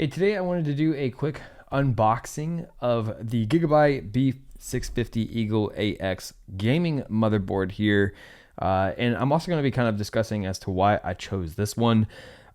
Hey, today I wanted to do a quick unboxing of the Gigabyte B650 Eagle AX gaming motherboard here. And I'm also going to be kind of discussing as to why I chose this one.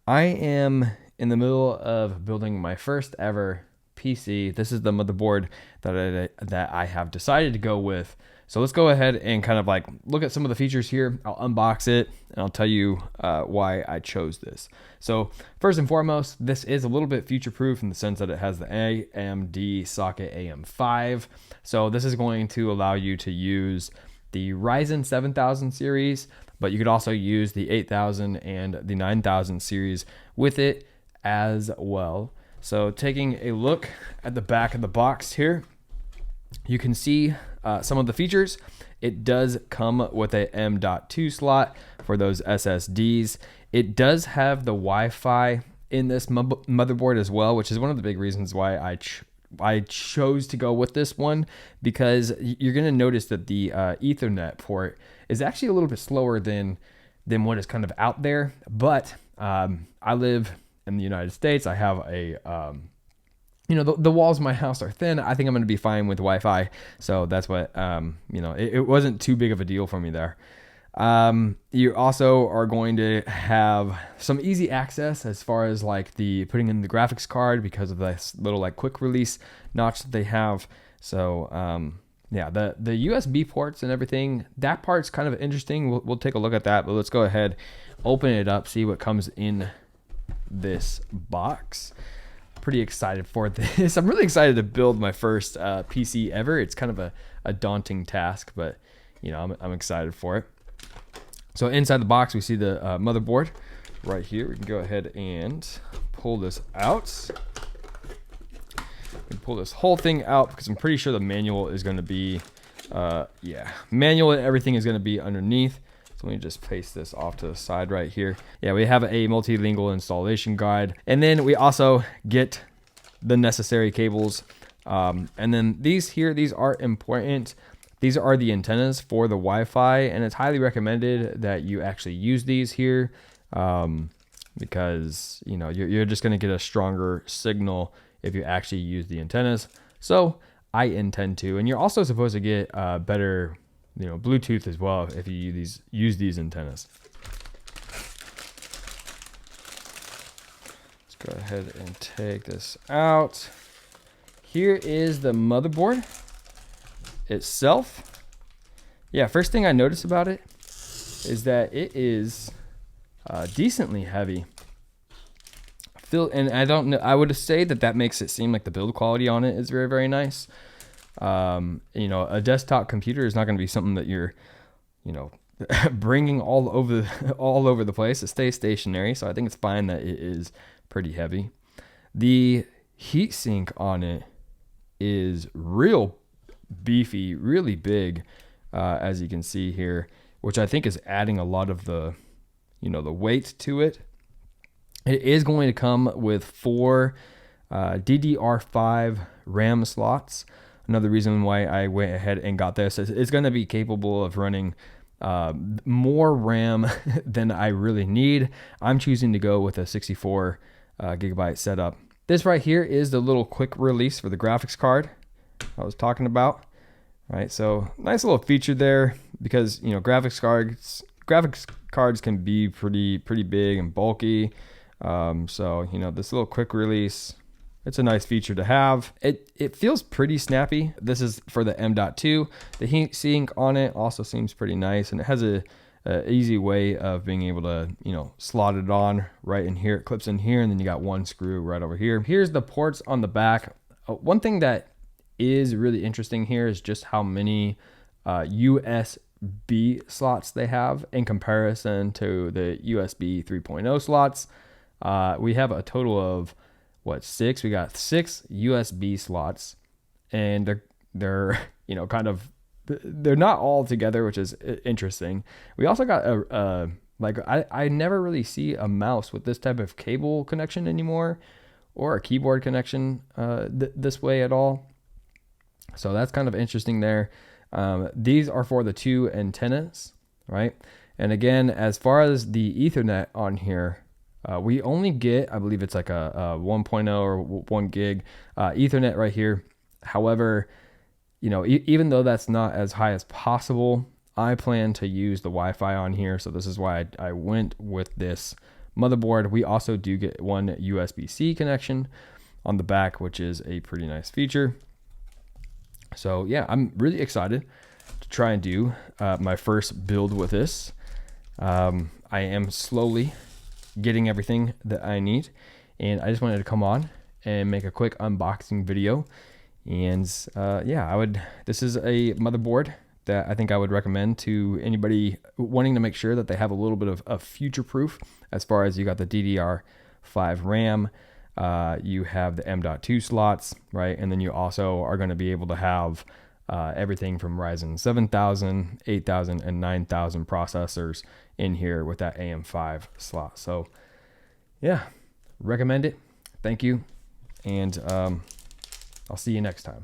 I am in the middle of building my first ever PC. This is the motherboard that I have decided to go with. So let's go ahead and kind of like look at some of the features here. I'll unbox it and I'll tell you why I chose this. So first and foremost, this is a little bit future-proof in the sense that it has the AMD socket AM5. So this is going to allow you to use the Ryzen 7000 series, but you could also use the 8000 and the 9000 series with it as well. So taking a look at the back of the box here, you can see some of the features. It does come with a M.2 slot for those SSDs. It does have the Wi-Fi in this motherboard as well, which is one of the big reasons why I chose to go with this one, because you're going to notice that the Ethernet port is actually a little bit slower than what is kind of out there. But I live in the United States. I have a the walls of my house are thin. I think I'm going to be fine with Wi-Fi. So that's what, it wasn't too big of a deal for me there. You also are going to have some easy access as far as like the putting in the graphics card because of this little like quick release notch that they have. So, yeah, the USB ports and everything, that part's kind of interesting. We'll take a look at that, but let's go ahead, open it up, see what comes in this box. Pretty excited for this. I'm really excited to build my first PC ever. It's kind of a daunting task, but I'm excited for it. So inside the box, we see the motherboard right here. We can go ahead and pull this out. We can pull this whole thing out because I'm pretty sure the manual is going to be, manual and everything is going to be underneath. Let me just paste this off to the side right here. Yeah, we have a multilingual installation guide. And then we also get the necessary cables. And then these are important. These are the antennas for the Wi-Fi, and it's highly recommended that you actually use these here because you're just gonna get a stronger signal if you actually use the antennas. So I intend to, and you're also supposed to get better Bluetooth as well if you use these antennas. Let's go ahead and take this out. Here is the motherboard itself. Yeah, first thing I noticed about it is that it is decently heavy. And I don't know, I would say that makes it seem like the build quality on it is very, very nice. A desktop computer is not going to be something that you're, bringing all over the place. It stays stationary, so I think it's fine that it is pretty heavy. The heatsink on it is real beefy, really big, as you can see here, which I think is adding a lot of the, the weight to it. It is going to come with 4 DDR5 RAM slots. Another reason why I went ahead and got this is it's going to be capable of running more RAM than I really need. I'm choosing to go with a 64 gigabyte setup. This right here is the little quick release for the graphics card I was talking about. Right, so nice little feature there because graphics cards can be pretty big and bulky. So this little quick release, it's a nice feature to have. It feels pretty snappy. This is for the M.2. The heat sink on it also seems pretty nice, and it has a easy way of being able to slot it on right in here. It clips in here, and then you got one screw right over here. Here's the ports on the back. One thing that is really interesting here is just how many USB slots they have in comparison to the USB 3.0 slots. We have a total of 6? We got 6 USB slots, and they're they're not all together, which is interesting. We also got I never really see a mouse with this type of cable connection anymore, or a keyboard connection this way at all. So that's kind of interesting there. These are for the 2 antennas, right? And again, as far as the Ethernet on here, We only get, I believe it's like a 1.0 or 1 gig Ethernet right here. However, you know, even though that's not as high as possible, I plan to use the Wi-Fi on here. So this is why I went with this motherboard. We also do get one USB-C connection on the back, which is a pretty nice feature. So yeah, I'm really excited to try and do my first build with this. I am slowly getting everything that I need, and I just wanted to come on and make a quick unboxing video. And yeah, this is a motherboard that I think I would recommend to anybody wanting to make sure that they have a little bit of future proof, as far as you got the DDR5 RAM, you have the M.2 slots, right? And then you also are going to be able to have everything from Ryzen 7000, 8000, and 9000 processors in here with that AM5 slot. So yeah, recommend it. Thank you. And I'll see you next time.